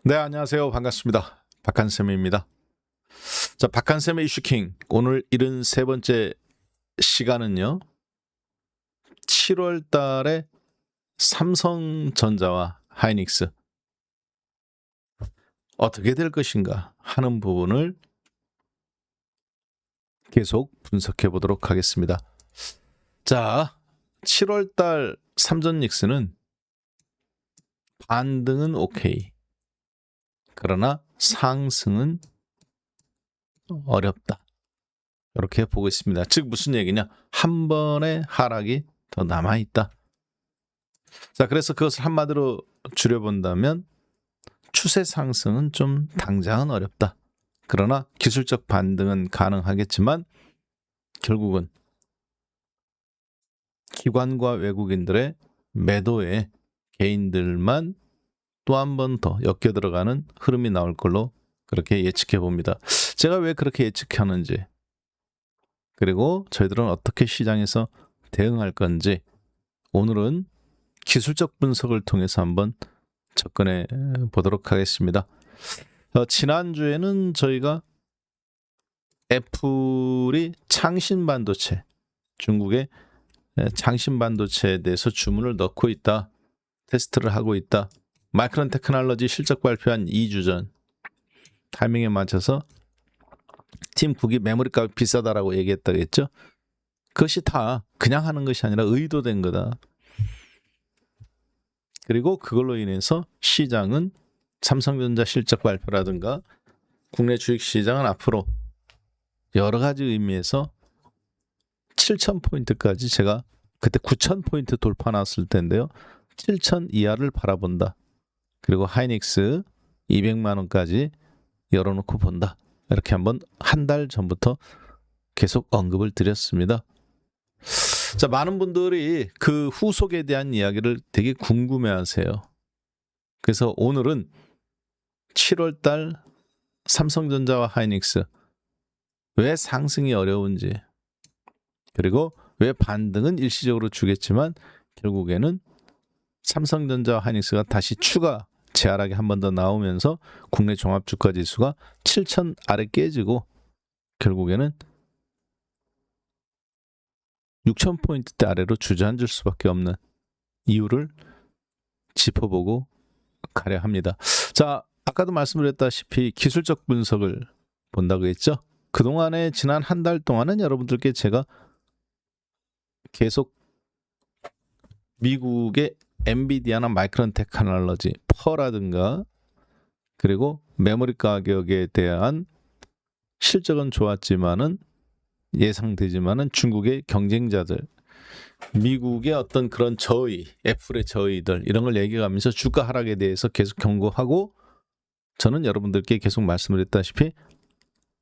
네, 안녕하세요. 반갑습니다. 박한쌤입니다. 자, 박한쌤의 이슈킹. 오늘 73번째 시간은요. 7월 달에 삼성전자와 하이닉스 어떻게 될 것인가 하는 부분을 계속 분석해 보도록 하겠습니다. 자, 7월 달 삼전닉스는 반등은 오케이. 그러나 상승은 어렵다. 이렇게 보고 있습니다. 즉 무슨 얘기냐? 한 번의 하락이 더 남아있다. 자, 그래서 그것을 한마디로 줄여본다면 추세 상승은 좀 당장은 어렵다. 그러나 기술적 반등은 가능하겠지만 결국은 기관과 외국인들의 매도에 개인들만 또 한 번 더 엮여 들어가는 흐름이 나올 걸로 그렇게 예측해 봅니다. 제가 왜 그렇게 예측하는지, 그리고 저희들은 어떻게 시장에서 대응할 건지 오늘은 기술적 분석을 통해서 한번 접근해 보도록 하겠습니다. 지난주에는 저희가 애플이 창신반도체, 중국의 창신반도체에 대해서 주문을 넣고 있다, 테스트를 하고 있다, 마이크론 테크놀로지 실적 발표한 2주 전 타이밍에 맞춰서 팀 국이 메모리 값이 비싸다라고 얘기했다겠죠. 그것이 다 그냥 하는 것이 아니라 의도된 거다. 그리고 그걸로 인해서 시장은 삼성전자 실적 발표라든가 국내 주식시장은 앞으로 여러 가지 의미에서 7,000포인트까지, 제가 그때 9,000포인트 돌파 나왔을 텐데요, 7,000 이하를 바라본다. 그리고 하이닉스 200만 원까지 열어놓고 본다. 이렇게 한번 한 달 전부터 계속 언급을 드렸습니다. 자, 많은 분들이 그 후속에 대한 이야기를 되게 궁금해하세요. 그래서 오늘은 7월 달 삼성전자와 하이닉스 왜 상승이 어려운지, 그리고 왜 반등은 일시적으로 주겠지만 결국에는 삼성전자와 하이닉스가 다시 추가 재하락이 한 번 더 나오면서 국내 종합주가 지수가 7,000 아래 깨지고 결국에는 6,000포인트대 아래로 주저앉을 수밖에 없는 이유를 짚어보고 가려 합니다. 자, 아까도 말씀드렸다시피 기술적 분석을 본다고 했죠. 그동안에 지난 한 달 동안은 여러분들께 제가 계속 미국의 엔비디아나 마이크론 테크놀로지, 퍼라든가 그리고 메모리 가격에 대한 실적은 좋았지만은 예상되지만은 중국의 경쟁자들, 미국의 어떤 그런 저의, 애플의 저의들 이런 걸 얘기하면서 주가 하락에 대해서 계속 경고하고, 저는 여러분들께 계속 말씀드렸다시피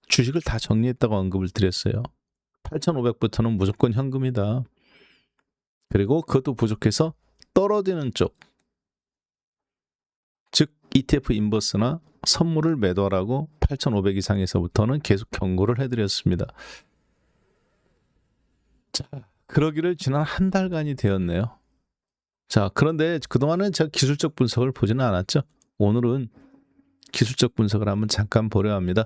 주식을 다 정리했다고 언급을 드렸어요. 8,500부터는 무조건 현금이다. 그리고 그것도 부족해서 떨어지는 쪽, 즉 ETF 인버스나 선물을 매도하라고 8,500 이상에서부터는 계속 경고를 해드렸습니다. 자, 그러기를 지난 한 달간이 되었네요. 자, 그런데 그동안은 제가 기술적 분석을 보지는 않았죠. 오늘은 기술적 분석을 한번 잠깐 보려 합니다.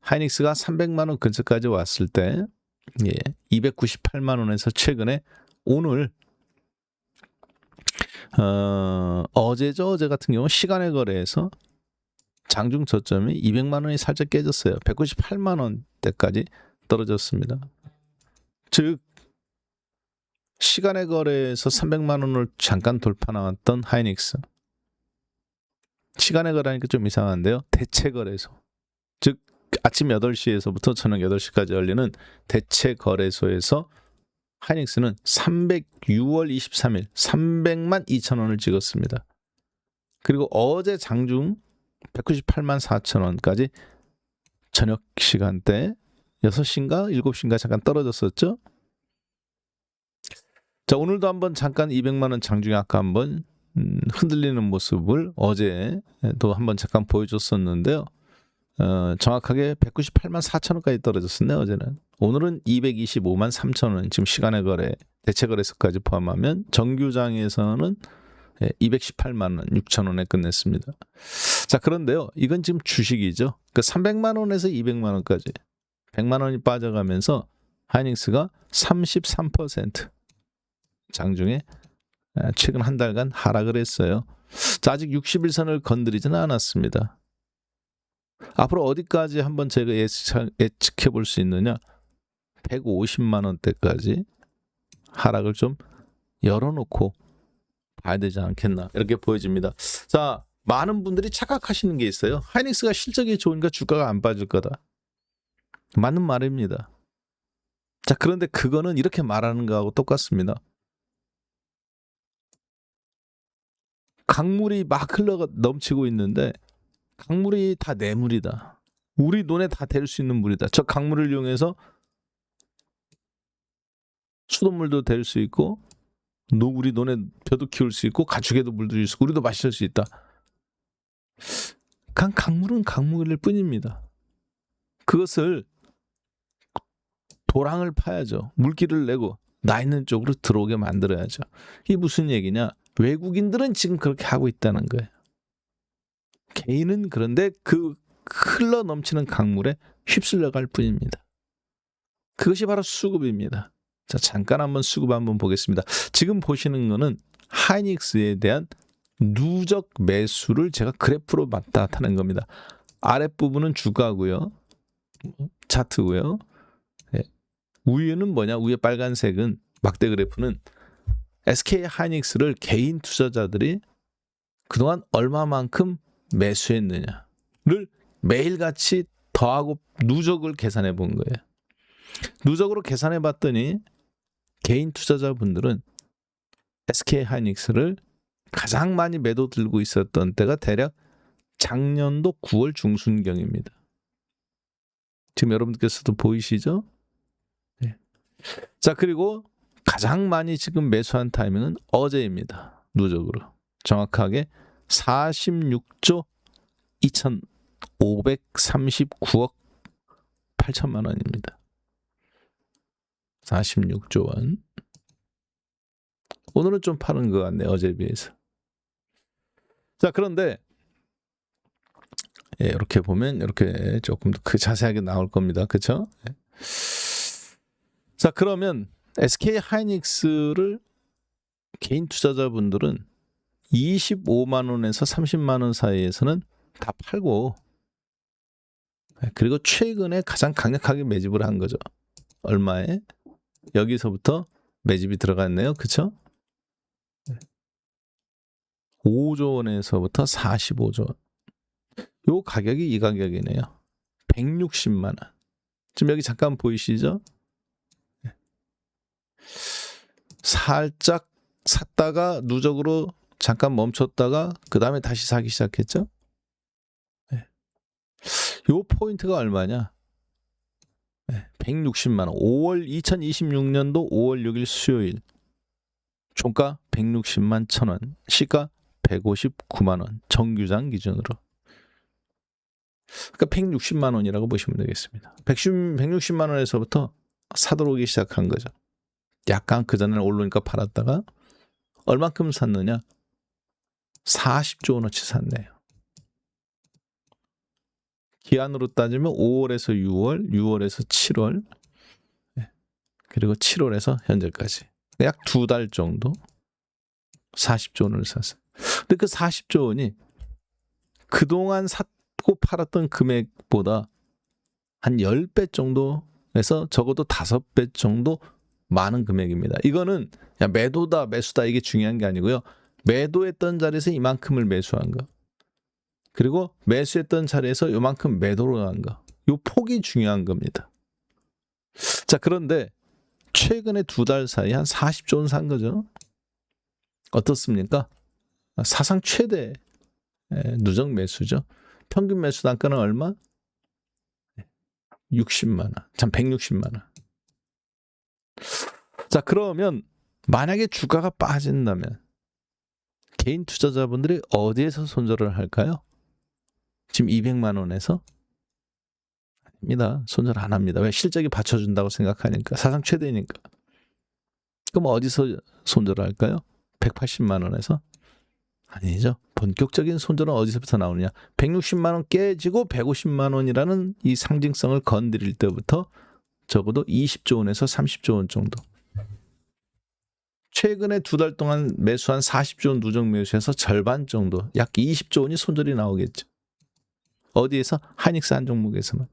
하이닉스가 300만 원 근처까지 왔을 때 298만 원에서 최근에 오늘 어제 같은 경우 시간의 거래에서 장중 저점이 200만 원이 살짝 깨졌어요. 198만 원대까지 떨어졌습니다. 즉 시간의 거래에서 300만 원을 잠깐 돌파 나왔던 하이닉스, 시간의 거래하니까 좀 이상한데요, 대체 거래소, 즉 아침 8시에서부터 저녁 8시까지 열리는 대체 거래소에서 하이닉스는 6월 23일 300만 2천 원을 찍었습니다. 그리고 어제 장중 198만 4천 원까지 저녁 시간대 6시인가 7시인가 잠깐 떨어졌었죠. 자, 오늘도 한번 잠깐 200만 원 장중에 아까 한번 흔들리는 모습을 어제도 한번 잠깐 보여줬었는데요. 정확하게 198만 4천 원까지 떨어졌었네요, 어제는. 오늘은 225만 3천 원, 지금 시간의 거래, 대체 거래소까지 포함하면 정규장에서는 218만 원, 6천 원에 끝냈습니다. 자, 그런데요. 이건 지금 주식이죠. 그 300만 원에서 200만 원까지 100만 원이 빠져가면서 하이닉스가 33% 장중에 최근 한 달간 하락을 했어요. 자, 아직 60일선을 건드리지는 않았습니다. 앞으로 어디까지 한번 제가 예측해 볼 수 있느냐? 150만 원대까지 하락을 좀 열어놓고 봐야 되지 않겠나 이렇게 보여집니다. 자, 많은 분들이 착각하시는 게 있어요. 하이닉스가 실적이 좋으니까 주가가 안 빠질 거다. 맞는 말입니다. 자, 그런데 그거는 이렇게 말하는 거하고 똑같습니다. 강물이 막 흘러 넘치고 있는데 강물이 다 뇌물이다. 우리 논에 다 댈 수 있는 물이다. 저 강물을 이용해서 수돗물도 댈 수 있고 우리 논에 벼도 키울 수 있고 가축에도 물들일 수 있고 우리도 마실 수 있다. 강물은 강물일 뿐입니다. 그것을 도랑을 파야죠. 물기를 내고 나 있는 쪽으로 들어오게 만들어야죠. 이게 무슨 얘기냐? 외국인들은 지금 그렇게 하고 있다는 거예요. 개인은 그런데 그 흘러 넘치는 강물에 휩쓸려 갈 뿐입니다. 그것이 바로 수급입니다. 자, 잠깐 한번 수급 한번 보겠습니다. 지금 보시는 거는 하이닉스에 대한 누적 매수를 제가 그래프로 나타낸 겁니다. 아랫부분은 주가고요. 차트고요. 네. 위에는 뭐냐? 위에 빨간색은 막대 그래프는 SK 하이닉스를 개인 투자자들이 그동안 얼마만큼 매수했느냐를 매일같이 더하고 누적을 계산해 본 거예요. 누적으로 계산해 봤더니 개인 투자자분들은 SK 하이닉스를 가장 많이 매도 들고 있었던 때가 대략 작년도 9월 중순경입니다. 지금 여러분들께서도 보이시죠? 네. 자, 그리고 가장 많이 지금 매수한 타이밍은 어제입니다. 누적으로. 정확하게 46조 2,539억 8천만 원입니다. 46조 원. 오늘은 좀 파는 것 같네요. 어제에 비해서. 자, 그런데 이렇게 보면 이렇게 조금 더 자세하게 나올 겁니다. 그렇죠? 자, 그러면 SK 하이닉스를 개인 투자자분들은 25만 원에서 30만 원 사이에서는 다 팔고, 그리고 최근에 가장 강력하게 매집을 한 거죠. 얼마에? 여기서부터 매집이 들어갔네요. 그렇죠? 5조 원에서부터 45조 원. 요 가격이 이 가격이네요. 160만 원. 지금 여기 잠깐 보이시죠? 살짝 샀다가 누적으로 잠깐 멈췄다가 그 다음에 다시 사기 시작했죠. 요 포인트가 얼마냐? 160만 원. 2026년도 5월 6일 수요일. 종가 160만 1,000원. 시가 159만 원. 정규장 기준으로. 그러니까 160만 원이라고 보시면 되겠습니다. 160만 원에서부터 사들어오기 시작한 거죠. 약간 그전에는 오르니까 팔았다가 얼만큼 샀느냐? 40조 원어치 샀네요. 기한으로 따지면 5월에서 6월, 6월에서 7월, 그리고 7월에서 현재까지 약 2달 정도 40조 원을 샀어요. 근데 그 40조 원이 그동안 샀고 팔았던 금액보다 한 10배 정도에서 적어도 5배 정도 많은 금액입니다. 이거는 야, 매도다 매수다 이게 중요한 게 아니고요. 매도했던 자리에서 이만큼을 매수한 거, 그리고 매수했던 자리에서 요만큼 매도로 한 거, 요 폭이 중요한 겁니다. 자, 그런데 최근에 2달 사이 한 40조 원 산 거죠. 어떻습니까? 사상 최대 누적 매수죠. 평균 매수 단가는 얼마? 60만 원. 참 160만 원. 자, 그러면 만약에 주가가 빠진다면 개인 투자자분들이 어디에서 손절을 할까요? 지금 200만 원에서? 아닙니다. 손절 안 합니다. 왜? 실적이 받쳐준다고 생각하니까. 사상 최대니까. 그럼 어디서 손절을 할까요? 180만 원에서? 아니죠. 본격적인 손절은 어디서부터 나오느냐? 160만 원 깨지고 150만 원이라는 이 상징성을 건드릴 때부터 적어도 20조 원에서 30조 원 정도. 최근에 2달 동안 매수한 40조 원 누적 매수에서 절반 정도, 약 20조 원이 손절이 나오겠죠. 어디에서? 하이닉스 한 종목에서만.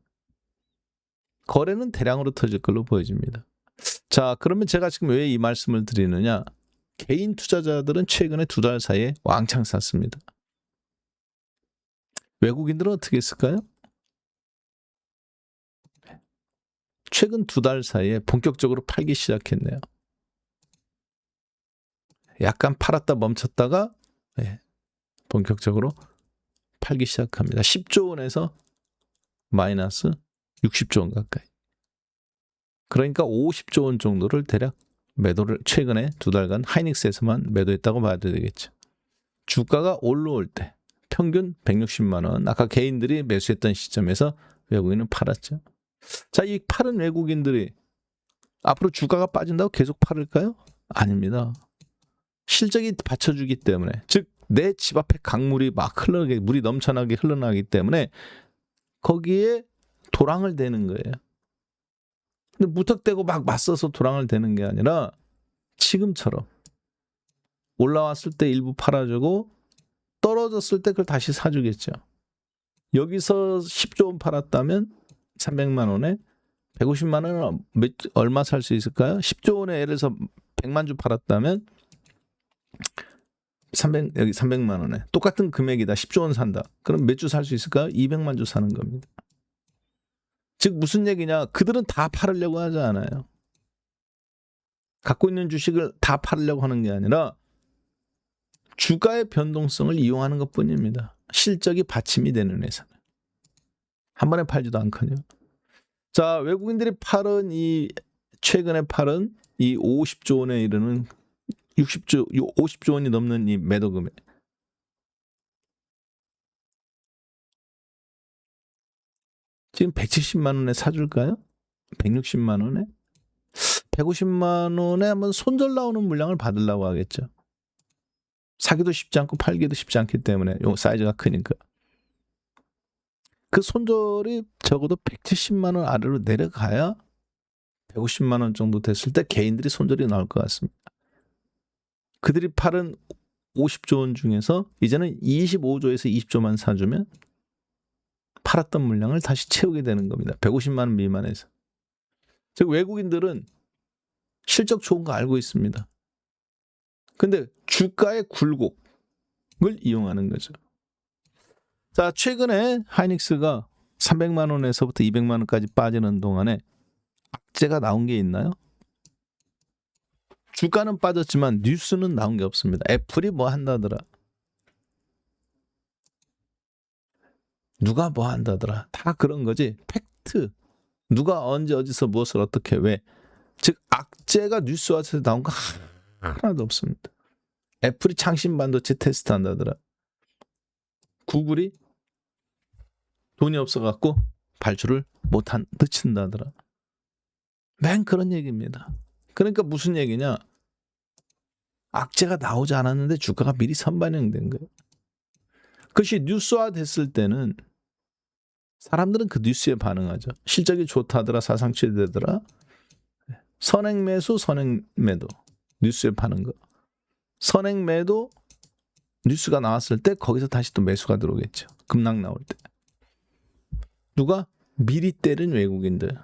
거래는 대량으로 터질 걸로 보여집니다. 자, 그러면 제가 지금 왜 이 말씀을 드리느냐? 개인 투자자들은 최근에 2달 사이에 왕창 샀습니다. 외국인들은 어떻게 했을까요? 최근 2달 사이에 본격적으로 팔기 시작했네요. 약간 팔았다 멈췄다가 본격적으로 팔기 시작합니다. 10조 원에서 마이너스 60조 원 가까이. 그러니까 50조 원 정도를 대략 매도를 최근에 2달간 하이닉스에서만 매도했다고 봐야 되겠죠. 주가가 올라올 때 평균 160만 원, 아까 개인들이 매수했던 시점에서 외국인은 팔았죠. 자, 이 팔은 외국인들이 앞으로 주가가 빠진다고 계속 팔을까요? 아닙니다. 실적이 받쳐주기 때문에, 즉 내 집 앞에 강물이 막 흘러나게, 물이 넘쳐나게 흘러나기 때문에 거기에 도랑을 대는 거예요. 근데 무턱대고 막 맞서서 도랑을 대는 게 아니라 지금처럼 올라왔을 때 일부 팔아주고 떨어졌을 때 그걸 다시 사주겠죠. 여기서 10조 원 팔았다면 300만 원에 150만 원은 얼마 살 수 있을까요? 10조 원에 예를 들어서 100만 주 팔았다면 여기 300만 원에 똑같은 금액이다. 10조 원 산다. 그럼 몇 주 살 수 있을까요? 200만 주 사는 겁니다. 즉 무슨 얘기냐? 그들은 다 팔으려고 하지 않아요. 갖고 있는 주식을 다 팔으려고 하는 게 아니라 주가의 변동성을 이용하는 것뿐입니다. 실적이 받침이 되는 회사는. 한 번에 팔지도 않거든요. 자, 외국인들이 팔은 최근에 팔은 이 50조 원에 이르는 50조 원이 넘는 이 매도 금액. 지금 170만 원에 사줄까요? 160만 원에? 150만 원에 한번 손절 나오는 물량을 받으려고 하겠죠. 사기도 쉽지 않고 팔기도 쉽지 않기 때문에 요 사이즈가 크니까. 그 손절이 적어도 170만 원 아래로 내려가야 150만 원 정도 됐을 때 개인들이 손절이 나올 것 같습니다. 그들이 팔은 50조 원 중에서 이제는 25조에서 20조만 사주면 팔았던 물량을 다시 채우게 되는 겁니다. 150만 원 미만에서. 즉 외국인들은 실적 좋은 거 알고 있습니다. 근데 주가의 굴곡을 이용하는 거죠. 자, 최근에 하이닉스가 300만 원에서부터 200만 원까지 빠지는 동안에 악재가 나온 게 있나요? 주가는 빠졌지만 뉴스는 나온 게 없습니다. 애플이 뭐 한다더라. 누가 뭐 한다더라. 다 그런 거지. 팩트. 누가 언제 어디서 무엇을 어떻게 왜. 즉 악재가 뉴스와서 나온 거 하나도 없습니다. 애플이 창신 반도체 테스트 한다더라. 구글이 돈이 없어갖고 발주를 못한 늦춘다더라. 맨 그런 얘기입니다. 그러니까 무슨 얘기냐? 악재가 나오지 않았는데 주가가 미리 선반영된 거예요. 그것이 뉴스화 됐을 때는 사람들은 그 뉴스에 반응하죠. 실적이 좋다더라, 사상 최대더라. 선행 매수, 선행 매도. 뉴스에 파는 거. 선행 매도 뉴스가 나왔을 때 거기서 다시 또 매수가 들어오겠죠. 급락 나올 때. 누가? 미리 때린 외국인들.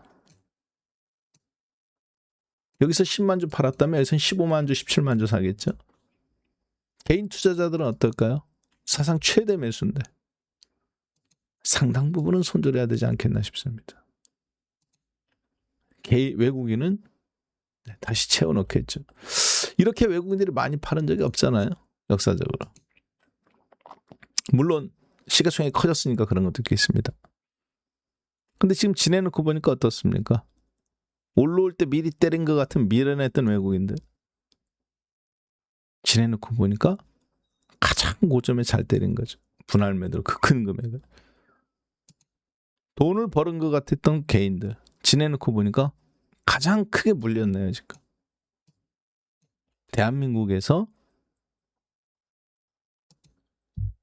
여기서 10만 주 팔았다면 여기서는 15만 주, 17만 주 사겠죠. 개인 투자자들은 어떨까요? 사상 최대 매수인데 상당 부분은 손절해야 되지 않겠나 싶습니다. 외국인은 다시 채워넣겠죠. 이렇게 외국인들이 많이 파는 적이 없잖아요. 역사적으로. 물론 시가총액이 커졌으니까 그런 것도 있겠습니다. 근데 지금 지내놓고 보니까 어떻습니까? 올라올 때 미리 때린 것 같은 미련했던 외국인들. 지내놓고 보니까 가장 고점에 잘 때린 거죠. 분할 매도 그 큰 금액을. 돈을 버는 것 같았던 개인들. 지내놓고 보니까 가장 크게 물렸네요, 지금. 대한민국에서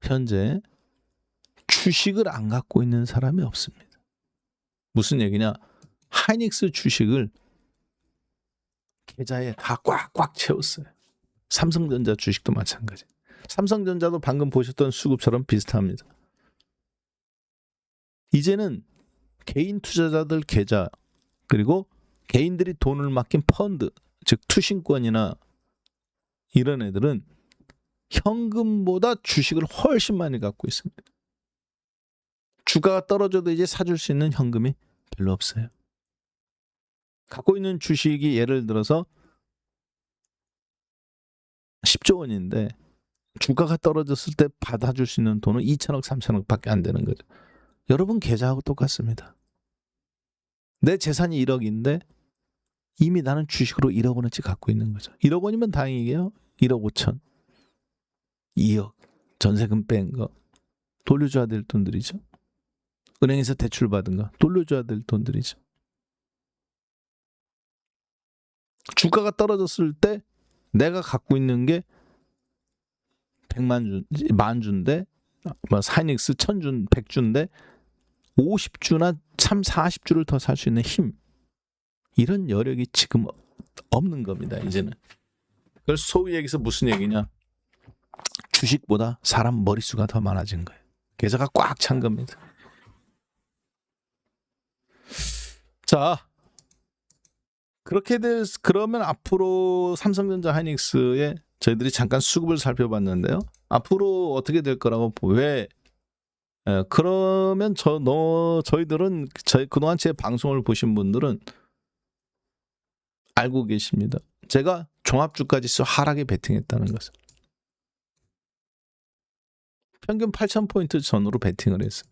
현재 주식을 안 갖고 있는 사람이 없습니다. 무슨 얘기냐? 하이닉스 주식을 계좌에 다 꽉꽉 채웠어요. 삼성전자 주식도 마찬가지. 삼성전자도 방금 보셨던 수급처럼 비슷합니다. 이제는 개인 투자자들 계좌 그리고 개인들이 돈을 맡긴 펀드, 즉 투신권이나 이런 애들은 현금보다 주식을 훨씬 많이 갖고 있습니다. 주가가 떨어져도 이제 사줄 수 있는 현금이 별로 없어요. 갖고 있는 주식이 예를 들어서 10조 원인데 주가가 떨어졌을 때 받아줄 수 있는 돈은 2천억, 3천억 밖에 안 되는 거죠. 여러분 계좌하고 똑같습니다. 내 재산이 1억인데 이미 나는 주식으로 1억 원어치 갖고 있는 거죠. 1억 원이면 다행이게요. 1억 5천, 2억, 전세금 뺀 거 돌려줘야 될 돈들이죠. 은행에서 대출 받은 거 돌려줘야 될 돈들이죠. 주가가 떨어졌을 때 내가 갖고 있는 게 100만 주, 만 주인데 하이닉스 1000주, 100주인데 50주나 참 40주를 더 살 수 있는 힘, 이런 여력이 지금 없는 겁니다. 이제는. 그걸 소위 얘기해서 무슨 얘기냐? 주식보다 사람 머릿수가 더 많아진 거예요. 계좌가 꽉 찬 겁니다. 자, 그렇게 그러면 앞으로 삼성전자 하이닉스에 저희들이 잠깐 수급을 살펴봤는데요. 앞으로 어떻게 될 거라고 왜? 그러면 저희들은 그동안 제 방송을 보신 분들은 알고 계십니다. 제가 종합주가지수 하락에 베팅했다는 것을. 평균 8,000포인트 전후로 베팅을 했어요.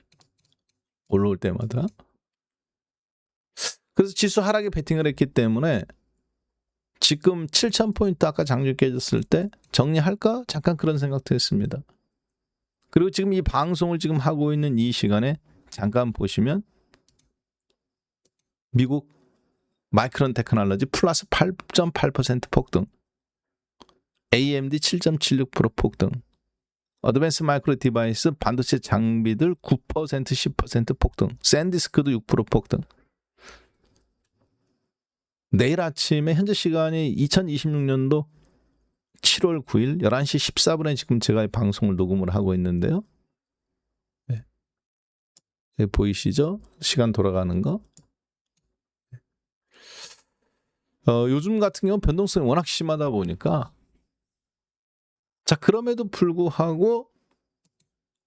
올라올 때마다. 그래서 지수 하락에 베팅을 했기 때문에 지금 7,000포인트 아까 장중 깨졌을 때 정리할까? 잠깐 그런 생각도 했습니다. 그리고 지금 이 방송을 지금 하고 있는 이 시간에 잠깐 보시면 미국 마이크론 테크놀로지 플러스 8.8% 폭등, AMD 7.76% 폭등, 어드밴스 마이크로 디바이스 반도체 장비들 9%, 10% 폭등, 샌디스크도 6% 폭등. 내일 아침에 현재 시간이 2026년도 7월 9일 11시 14분에 지금 제가 이 방송을 녹음을 하고 있는데요. 네. 네, 보이시죠? 시간 돌아가는 거. 요즘 같은 경우는 변동성이 워낙 심하다 보니까 자, 그럼에도 불구하고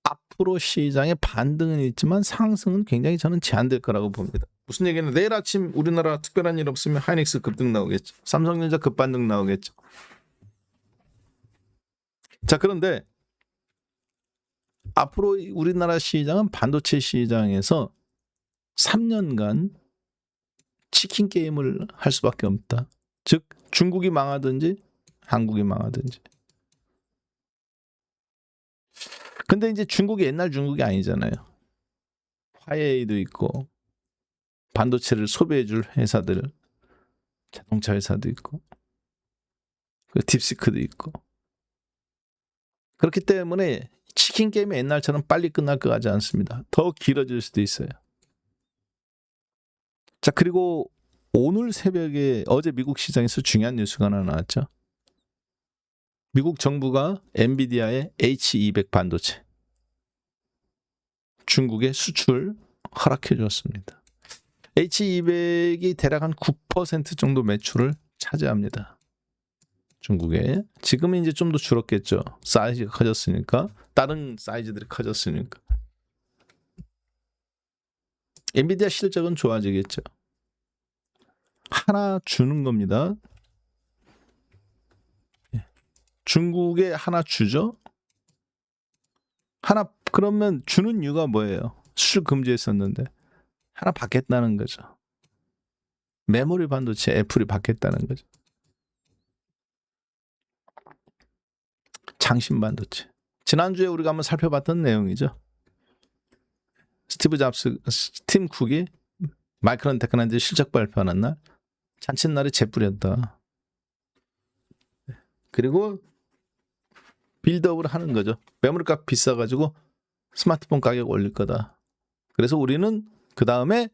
앞으로 시장의 반등은 있지만 상승은 굉장히 저는 제한될 거라고 봅니다. 무슨 얘기는 내일 아침 우리나라 특별한 일 없으면 하이닉스 급등 나오겠죠. 삼성전자 급반등 나오겠죠. 자, 그런데 앞으로 우리나라 시장은 반도체 시장에서 3년간 치킨 게임을 할 수밖에 없다. 즉 중국이 망하든지 한국이 망하든지. 근데 이제 중국이 옛날 중국이 아니잖아요. 화웨이도 있고 반도체를 소비해줄 회사들, 자동차 회사도 있고 딥시크도 있고. 그렇기 때문에 치킨 게임이 옛날처럼 빨리 끝날 것 같지 않습니다. 더 길어질 수도 있어요. 자, 그리고 오늘 새벽에 어제 미국 시장에서 중요한 뉴스가 하나 나왔죠. 미국 정부가 엔비디아의 H200 반도체 중국에 수출 허락해 주었습니다. H200이 대략 한 9% 정도 매출을 차지합니다. 중국에. 지금은 이제 좀 더 줄었겠죠. 사이즈가 커졌으니까. 다른 사이즈들이 커졌으니까. 엔비디아 실적은 좋아지겠죠. 하나 주는 겁니다. 중국에 하나 주죠. 하나 그러면 주는 이유가 뭐예요? 수출 금지했었는데 하나 받겠다는 거죠. 메모리 반도체 애플이 받겠다는 거죠. 장신 반도체. 지난주에 우리가 한번 살펴봤던 내용이죠. 스티브 잡스, 팀 쿡이 마이크론 테크놀로지 실적 발표하는 날 잔칫날에 재뿌렸다. 그리고 빌드업을 하는 거죠. 메모리값 비싸가지고 스마트폰 가격 올릴 거다. 그래서 우리는 그 다음에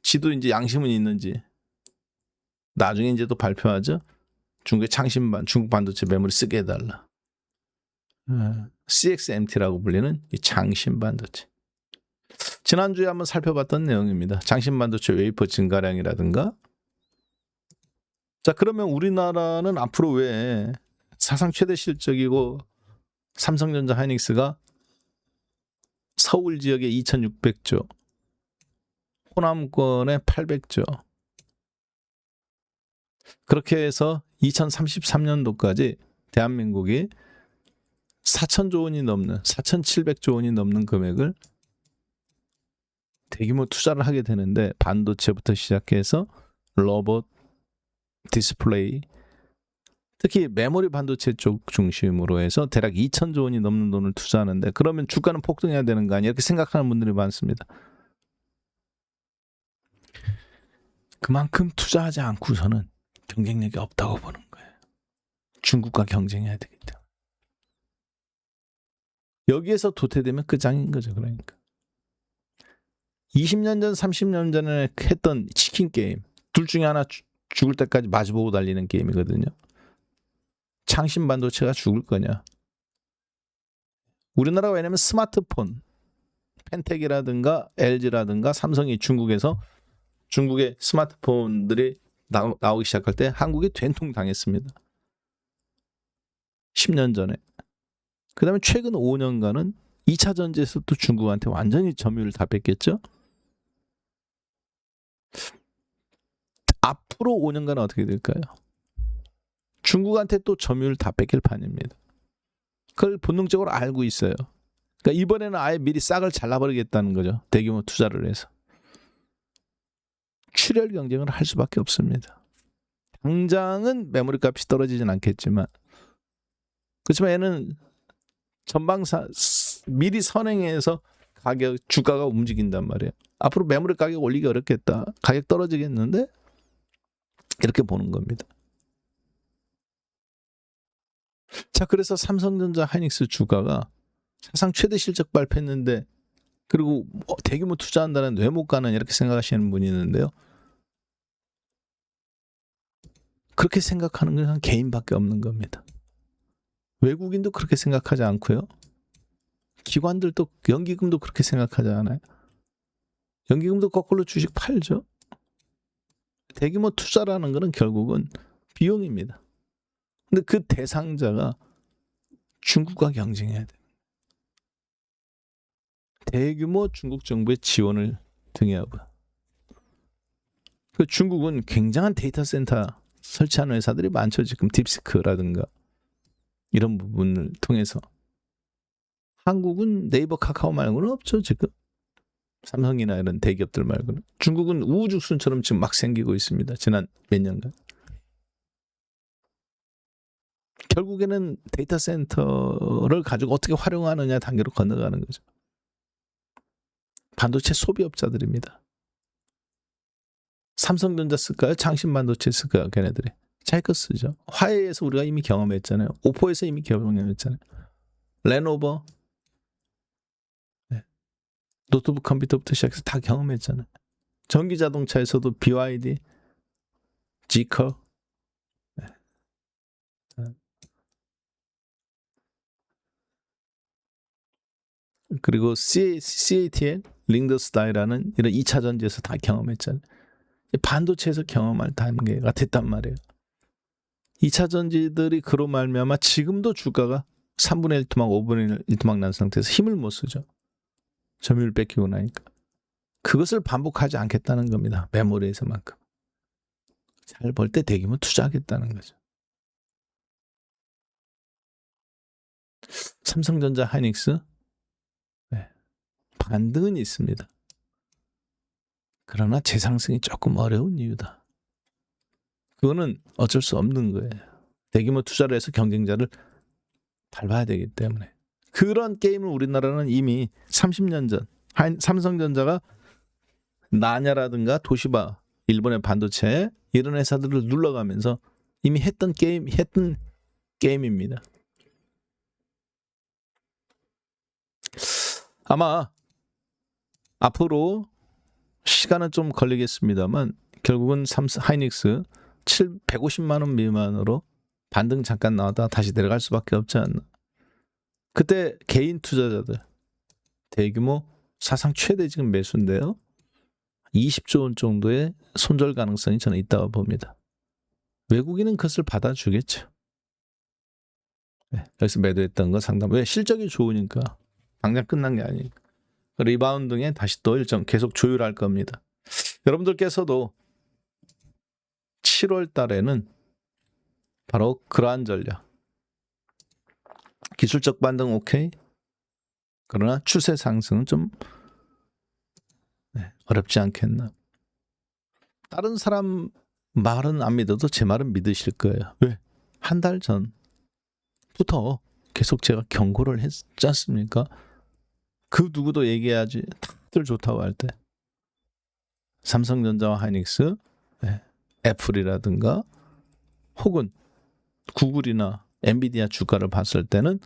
지도 이제 양심은 있는지 나중에 이제 또 발표하죠. 중국의 중국 반도체 메모리 쓰게 해달라. CXMT라고 불리는 이 장신 반도체. 지난주에 한번 살펴봤던 내용입니다. 장신 반도체 웨이퍼 증가량이라든가. 자, 그러면 우리나라는 앞으로 왜 사상 최대 실적이고 삼성전자 하이닉스가 서울 지역에 2,600조, 호남권에 800조. 그렇게 해서 2033년도까지 대한민국이 4,000조 원이 넘는 4,700조 원이 넘는 금액을 대규모 투자를 하게 되는데 반도체부터 시작해서 로봇, 디스플레이, 특히 메모리 반도체 쪽 중심으로 해서 대략 2,000조 원이 넘는 돈을 투자하는데 그러면 주가는 폭등해야 되는 거 아니야? 이렇게 생각하는 분들이 많습니다. 그만큼 투자하지 않고서는 경쟁력이 없다고 보는 거예요. 중국과 경쟁해야 되기 때문에. 여기에서 도태되면 끝장인 거죠. 그러니까 20년 전, 30년 전에 했던 치킨 게임, 둘 중에 하나 죽을 때까지 마주보고 달리는 게임이거든요. 창신 반도체가 죽을 거냐? 우리나라가 왜냐면 스마트폰, 펜텍이라든가 LG라든가 삼성이 중국의 스마트폰들이 나오기 시작할 때 한국이 된통 당했습니다. 10년 전에. 그 다음에 최근 5년간은 2차 전지에서 또 중국한테 완전히 점유율을 다 뺏겼죠. 앞으로 5년간은 어떻게 될까요? 중국한테 또 점유율을 다 뺏길 판입니다. 그걸 본능적으로 알고 있어요. 그러니까 이번에는 아예 미리 싹을 잘라버리겠다는 거죠. 대규모 투자를 해서. 출혈 경쟁을 할 수밖에 없습니다. 당장은 메모리 값이 떨어지진 않겠지만 그렇지만 얘는 미리 선행해서 주가가 움직인단 말이에요. 앞으로 메모리 가격 올리기 어렵겠다. 가격 떨어지겠는데? 이렇게 보는 겁니다. 자, 그래서 삼성전자 하이닉스 주가가 사상 최대 실적 발표했는데 그리고 대규모 투자한다는 왜 못 가는 이렇게 생각하시는 분이 있는데요. 그렇게 생각하는 건 개인밖에 없는 겁니다. 외국인도 그렇게 생각하지 않고요. 기관들도 연기금도 그렇게 생각하지 않아요. 연기금도 거꾸로 주식 팔죠. 대규모 투자라는 것은 결국은 비용입니다. 근데 그 대상자가 중국과 경쟁해야 돼요. 대규모 중국 정부의 지원을 등에하고. 그 중국은 굉장한 데이터 센터 설치하는 회사들이 많죠. 지금 딥시크라든가 이런 부분을 통해서. 한국은 네이버, 카카오 말고는 없죠. 지금 삼성이나 이런 대기업들 말고는. 중국은 우후죽순처럼 지금 막 생기고 있습니다. 지난 몇 년간. 결국에는 데이터 센터를 가지고 어떻게 활용하느냐 단계로 건너가는 거죠. 반도체 소비업자들입니다. 삼성전자 쓸까요? 장신 반도체 쓸까요? 걔네들이. 자기 거 쓰죠. 화웨이에서 우리가 이미 경험했잖아요. 오포에서 이미 경험했잖아요. 레노버, 노트북 컴퓨터부터 시작해서 다 경험했잖아요. 전기자동차에서도 BYD, 지커, 그리고 CATL, 링더스다이라는 이런 2차 전지에서 다 경험했잖아요. 반도체에서 경험할 단계가 됐단 말이에요. 2차 전지들이 그로 말미암아 지금도 주가가 3분의 1 토막, 5분의 1 토막 난 상태에서 힘을 못 쓰죠. 점유율 뺏기고 나니까. 그것을 반복하지 않겠다는 겁니다. 메모리에서만큼. 잘 벌 때 대규모 투자하겠다는 거죠. 삼성전자 하이닉스 반등은 있습니다. 그러나 재상승이 조금 어려운 이유다. 그거는 어쩔 수 없는 거예요. 대규모 투자를 해서 경쟁자를 밟아야 되기 때문에. 그런 게임을 우리나라는 이미 30년 전 삼성전자가 나냐라든가 도시바, 일본의 반도체 이런 회사들을 눌러가면서 이미 했던 게임입니다. 아마 앞으로 시간은 좀 걸리겠습니다만 결국은 하이닉스 150만 원 미만으로 반등 잠깐 나왔다 다시 내려갈 수밖에 없지 않나. 그때 개인 투자자들 대규모 사상 최대 지금 매수인데요. 20조 원 정도의 손절 가능성이 저는 있다고 봅니다. 외국인은 그것을 받아주겠죠. 네, 여기서 매도했던 거 상당. 왜? 실적이 좋으니까. 당장 끝난 게 아니니까. 리바운딩에 다시 또 일정 계속 조율할 겁니다. 여러분들께서도 7월 달에는 바로 그러한 전략. 기술적 반등 오케이. 그러나 추세 상승은 좀 어렵지 않겠나. 다른 사람 말은 안 믿어도 제 말은 믿으실 거예요. 왜? 한 달 전부터 계속 제가 경고를 했지 않습니까? 그 누구도 얘기하지. 다들 좋다고 할 때. 삼성전자와 하이닉스, 애플이라든가 혹은 구글이나 엔비디아 주가를 봤을 때는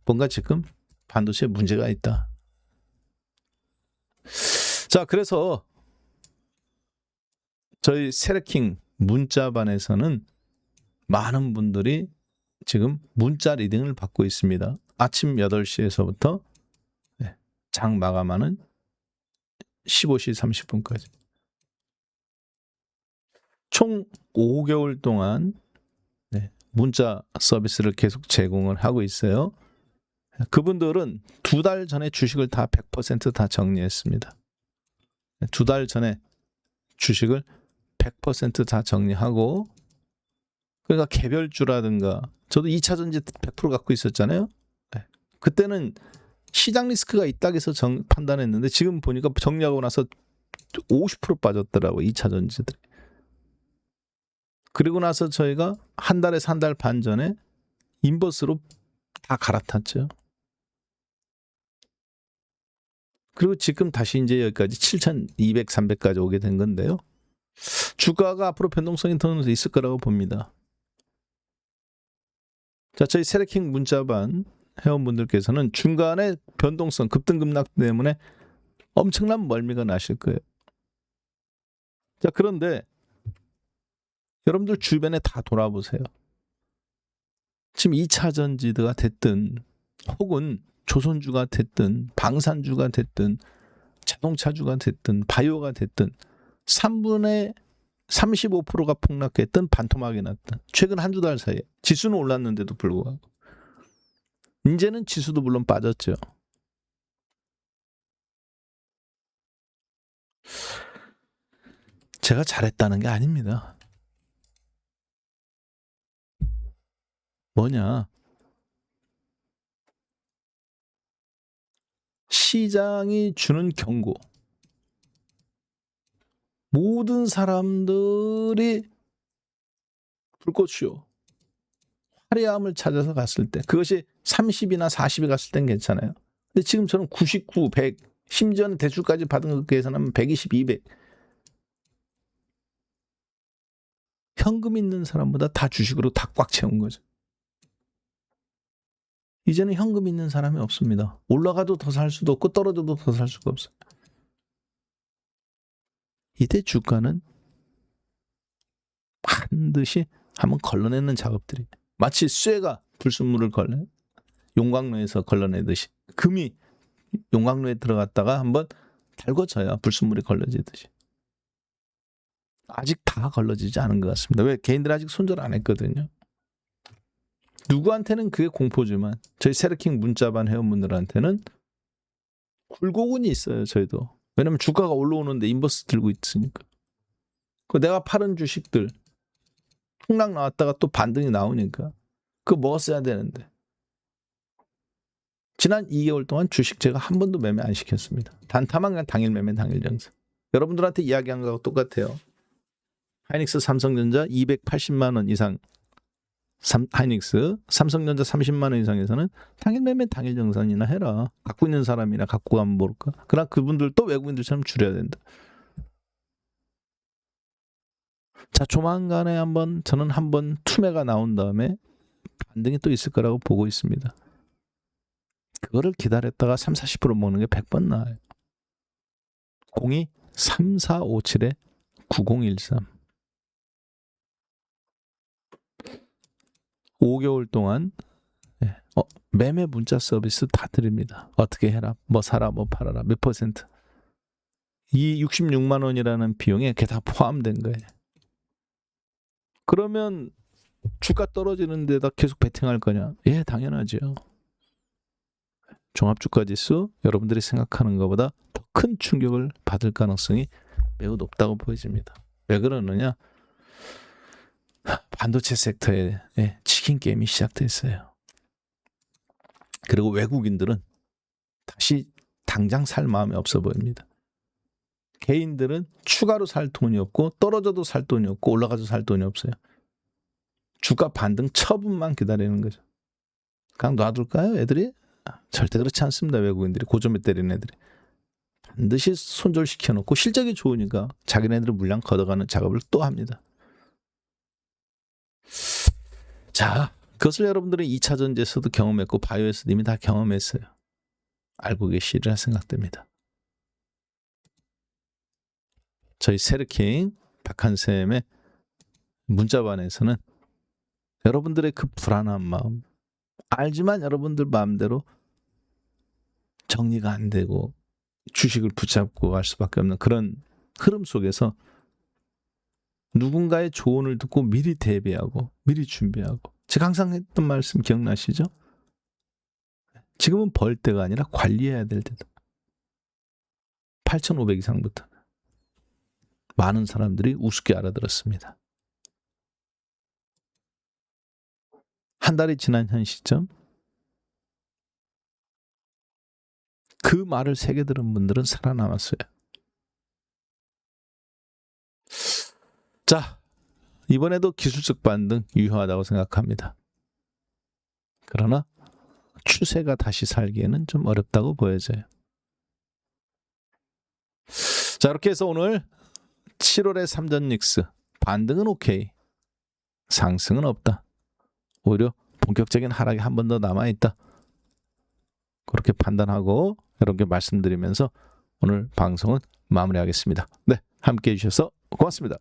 뭔가 지금 반도체에 문제가 있다. 자, 그래서 저희 세레킹 문자반에서는 많은 분들이 지금 문자 리딩을 받고 있습니다. 아침 8시에서부터 장 마감하는 15시 30분까지. 총 5개월 동안 문자 서비스를 계속 제공을 하고 있어요. 그분들은 2달 전에 주식을 다 100% 다 정리했습니다. 2달 전에 주식을 100% 다 정리하고, 그러니까 개별주라든가, 저도 2차전지 100% 갖고 있었잖아요. 그때는 시장 리스크가 있다고 해서 판단했는데 지금 보니까 정리하고 나서 50% 빠졌더라고요. 2차전지들이. 그리고 나서 저희가 한 달에서 한 달 반 전에 인버스로 다 갈아탔죠. 그리고 지금 다시 이제 여기까지 7,200, 300까지 오게 된 건데요. 주가가 앞으로 변동성이 더 있을 거라고 봅니다. 자, 저희 세레킹 문자반 회원분들께서는 중간에 변동성, 급등급락 때문에 엄청난 멀미가 나실 거예요. 자, 그런데 여러분들 주변에 다 돌아보세요. 지금 2차 전지가 됐든 혹은 조선주가 됐든 방산주가 됐든 자동차주가 됐든 바이오가 됐든 3분의 35%가 폭락했던 반토막이 났던 최근 한두 달 사이에 지수는 올랐는데도 불구하고 이제는 지수도 물론 빠졌죠. 제가 잘했다는 게 아닙니다. 뭐냐? 시장이 주는 경고. 모든 사람들이 불꽃쇼, 화려함을 찾아서 갔을 때 그것이 30이나 40이 갔을 땐 괜찮아요. 근데 지금 저는 99, 100, 심지어는 대출까지 받은 거 계산하면 120, 200. 현금 있는 사람보다 다 주식으로 다 꽉 채운 거죠. 이제는 현금 있는 사람이 없습니다. 올라가도 더 살 수도 없고 떨어져도 더 살 수가 없어요. 이때 주가는 반드시 한번 걸러내는 작업들이, 마치 쇠가 불순물을 용광로에서 걸러내듯이, 금이 용광로에 들어갔다가 한번 달궈져야 불순물이 걸러지듯이. 아직 다 걸러지지 않은 것 같습니다. 왜? 개인들 아직 손절 안 했거든요. 누구한테는 그게 공포지만 저희 세르킹 문자반 회원분들한테는 굴곡은 있어요. 저희도. 왜냐면 주가가 올라오는데 인버스 들고 있으니까. 그 내가 파는 주식들 폭락 나왔다가 또 반등이 나오니까 그거 먹었어야 되는데. 지난 2개월 동안 주식 제가 한 번도 매매 안 시켰습니다. 단타만 그냥 당일 매매 당일 장사. 여러분들한테 이야기한 거하고 똑같아요. 하이닉스 삼성전자 280만 원 이상, 하이닉스 삼성전자 30만 원 이상에서는 당일 매매 당일 정산이나 해라. 갖고 있는 사람이나 갖고 가면 모를까. 그러나 그분들 또 외국인들처럼 줄여야 된다. 자, 조만간에 저는 한번 투매가 나온 다음에 반등이 또 있을 거라고 보고 있습니다. 그거를 기다렸다가 3, 40% 먹는 게 100번 나아요. 02-3457-9013 5개월 동안 매매 문자 서비스 다 드립니다. 어떻게 해라, 뭐 사라, 뭐 팔아라, 몇 %. 이 66만 원이라는 비용에 그게 다 포함된 거예요. 그러면 주가 떨어지는 데다 계속 베팅할 거냐? 예, 당연하죠. 종합주가지수 여러분들이 생각하는 것보다 더 큰 충격을 받을 가능성이 매우 높다고 보여집니다. 왜 그러느냐? 반도체 섹터에 치킨 게임이 시작됐어요. 그리고 외국인들은 다시 당장 살 마음이 없어 보입니다. 개인들은 추가로 살 돈이 없고 떨어져도 살 돈이 없고 올라가도 살 돈이 없어요. 주가 반등 처분만 기다리는 거죠. 그냥 놔둘까요, 애들이? 절대 그렇지 않습니다. 외국인들이 고점에 때리는 애들이 반드시 손절시켜 놓고 실적이 좋으니까 자기네들의 물량 걷어가는 작업을 또 합니다. 자, 그것을 여러분들은 2차 전지에서도 경험했고 바이오에서도 이미 다 경험했어요. 알고 계시리라 생각됩니다. 저희 세르킹 박한쌤의 문자반에서는 여러분들의 그 불안한 마음, 알지만 여러분들 마음대로 정리가 안 되고 주식을 붙잡고 갈 수밖에 없는 그런 흐름 속에서 누군가의 조언을 듣고 미리 대비하고 미리 준비하고, 제가 항상 했던 말씀 기억나시죠? 지금은 벌 때가 아니라 관리해야 될 때다. 8,500 이상부터 많은 사람들이 우습게 알아들었습니다. 한 달이 지난 현 시점, 그 말을 새겨 들은 분들은 살아남았어요. 자, 이번에도 기술적 반등 유효하다고 생각합니다. 그러나 추세가 다시 살기에는 좀 어렵다고 보여져요. 자, 이렇게 해서 오늘 7월의 삼전 닉스 반등은 오케이, 상승은 없다, 오히려 본격적인 하락이 한 번 더 남아있다, 그렇게 판단하고 여러분께 말씀드리면서 오늘 방송은 마무리하겠습니다. 네, 함께해 주셔서 고맙습니다.